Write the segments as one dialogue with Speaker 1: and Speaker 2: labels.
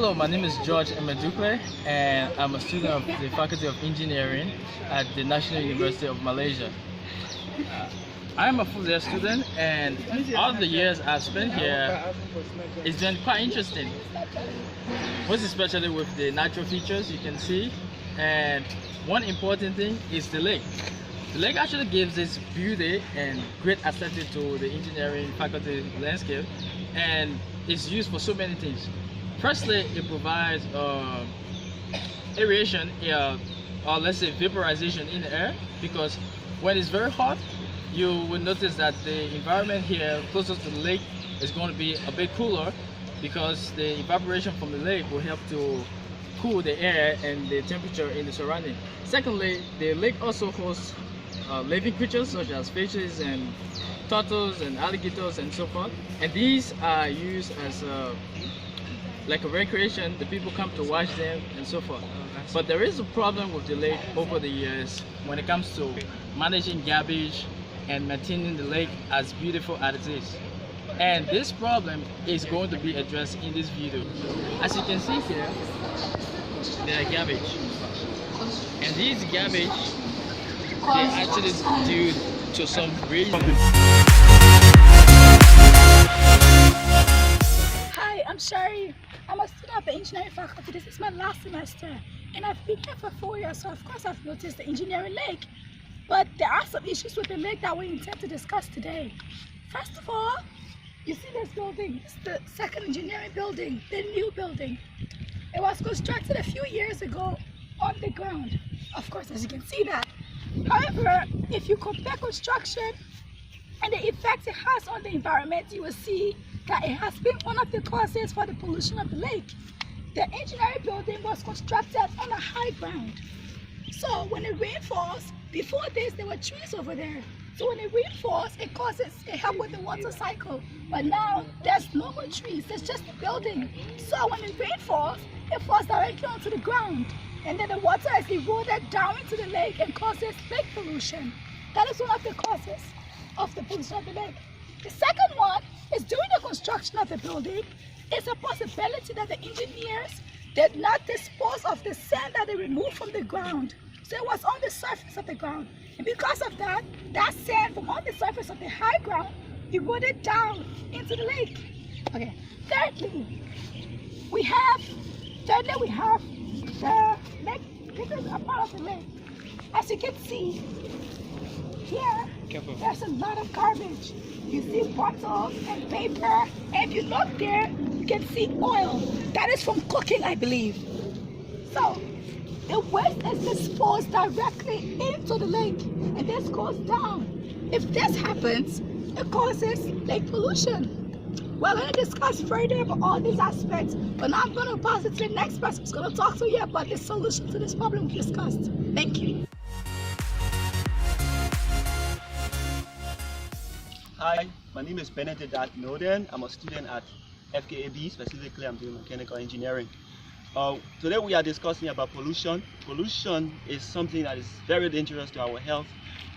Speaker 1: Hello, my name is George Emedukwe, and I'm a student of the Faculty of Engineering at the National University of Malaysia. I'm a full-year student, and all the years I've spent here, it's been quite interesting. Most especially with the natural features you can see, and one important thing is the lake. The lake actually gives this beauty and great aesthetic to the engineering faculty landscape, and it's used for so many things. Firstly, it provides aeration, or let's say vaporization in the air, because when it's very hot, you will notice that the environment here closer to the lake is going to be a bit cooler, because the evaporation from the lake will help to cool the air and the temperature in the surrounding. Secondly, the lake also hosts living creatures such as fishes and turtles and alligators and so forth, and these are used as like a recreation. The people come to watch them and so forth. But there is a problem with the lake over the years when it comes to managing garbage and maintaining the lake as beautiful as it is. And this problem is going to be addressed in this video. As you can see here, there are garbage. And these garbage, they actually due to some reason.
Speaker 2: Hi, I'm Shari. I'm a student of the engineering faculty. This is my last semester, and I've been here for 4 years, so of course I've noticed the engineering lake. But there are some issues with the lake that we intend to discuss today. First of all, you see this building. It's the second engineering building, the new building. It was constructed a few years ago on the ground. Of course, as you can see that. However, if you compare construction and the effects it has on the environment, you will see that it has been one of the causes for the pollution of the lake. The engineering building was constructed on a high ground. So when the rain falls, before this there were trees over there. So when the rain falls, it helps with the water cycle. But now there's no more trees, there's just a building. So when the rain falls, it falls directly onto the ground. And then the water is eroded down into the lake and causes lake pollution. That is one of the causes of the pollution of the lake. The second one is during the construction of the building, it's a possibility that the engineers did not dispose of the sand that they removed from the ground. So it was on the surface of the ground. And because of that, that sand from on the surface of the high ground eroded down into the lake. Okay. Thirdly, we have the lake. This is a part of the lake. As you can see, here, there's a lot of garbage. You see bottles and paper, and if you look there, you can see oil. That is from cooking, I believe. So, the waste is disposed directly into the lake, and this goes down. If this happens, it causes lake pollution. We're going to discuss further about all these aspects, but now I'm going to pass it to the next person who's going to talk to you about the solution to this problem we discussed. Thank you.
Speaker 3: Hi, my name is Benedict Noden. I'm a student at FKAB, specifically I'm doing mechanical engineering. Today we are discussing about pollution. Pollution is something that is very dangerous to our health,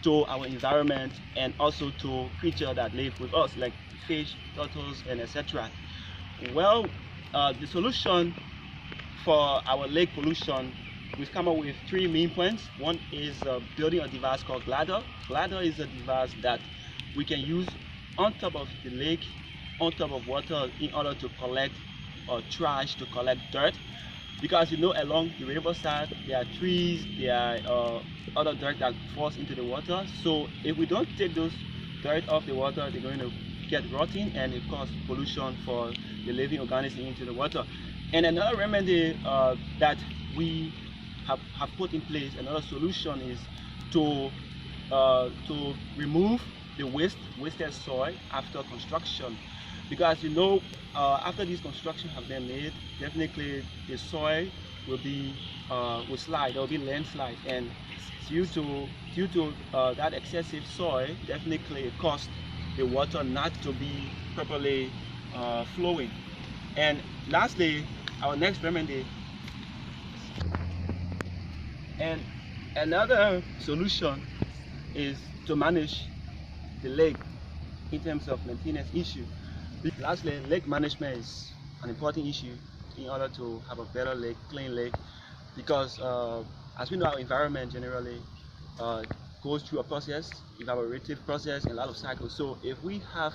Speaker 3: to our environment, and also to creatures that live with us, like fish, turtles, and etc. Well, the solution for our lake pollution, we've come up with 3 main points. One is building a device called Ladder. Ladder is a device that we can use on top of the lake, on top of water, in order to collect trash, to collect dirt. Because you know, along the riverside there are trees, there are other dirt that falls into the water. So if we don't take those dirt off the water, they're going to get rotting and it causes pollution for the living organisms into the water. And another remedy that we have put in place, another solution, is to remove the wasted soil after construction. Because you know, after this construction have been made, definitely the soil will slide. There will be landslides, and due to that excessive soil, definitely it caused the water not to be properly flowing. And lastly, our next remedy, and another solution, is to manage the lake in terms of maintenance issue. Lastly, lake management is an important issue in order to have a better lake, clean lake, because as we know, our environment generally goes through a process, evaporative process, and a lot of cycles. So if we have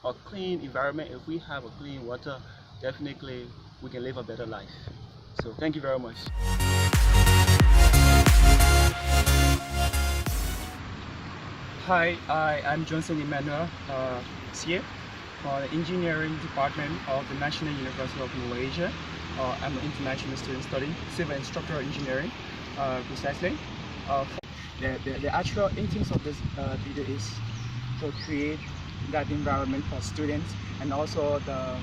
Speaker 3: a clean environment, if we have a clean water, definitely we can live a better life. So thank you very much.
Speaker 4: Hi, I'm Johnson Emmanuel Siep from the engineering department of the National University of Malaysia. I'm an international student studying civil and structural engineering, precisely. The actual intent of this video is to create that environment for students and also the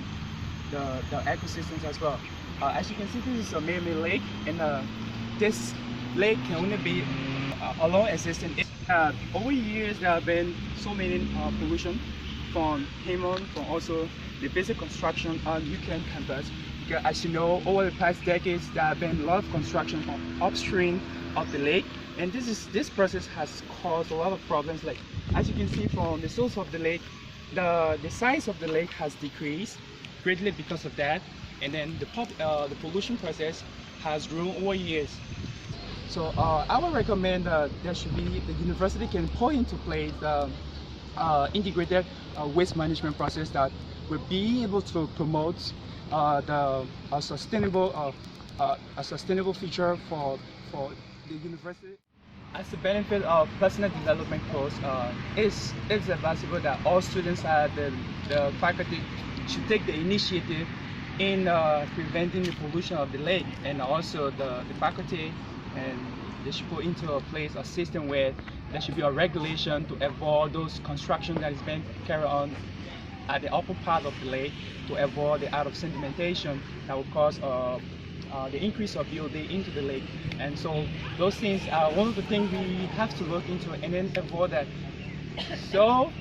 Speaker 4: ecosystems as well. As you can see, this is a man-made lake, and this lake can only be alone existing. Over years, there have been so many pollution from human, from also the basic construction on UCAM campus. Because as you know, over the past decades, there have been a lot of construction from upstream of the lake, and this process has caused a lot of problems. Like as you can see from the source of the lake, the size of the lake has decreased greatly because of that, and then the pollution process has grown over years. So I would recommend the university can put into place the integrated waste management process that will be able to promote a sustainable future for the university. As the benefit of personal development course, it's advisable that all students at the faculty should take the initiative in preventing the pollution of the lake, and also the faculty, and they should put into a place a system where there should be a regulation to avoid those construction that is being carried on at the upper part of the lake, to avoid the out of sedimentation that will cause the increase of VOD into the lake. And so those things are one of the things we have to look into and then avoid that. So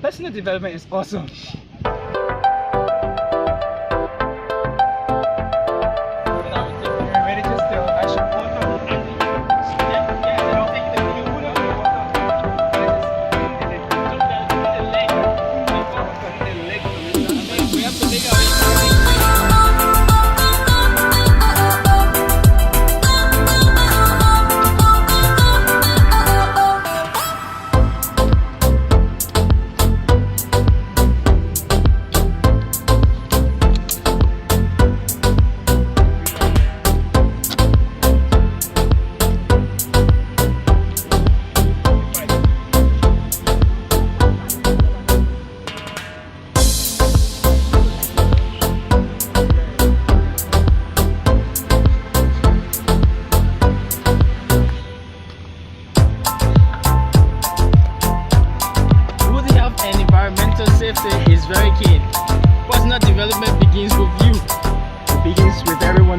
Speaker 4: personal development is awesome.
Speaker 1: Safety is very key. Personal development begins with you.
Speaker 4: It begins with everyone.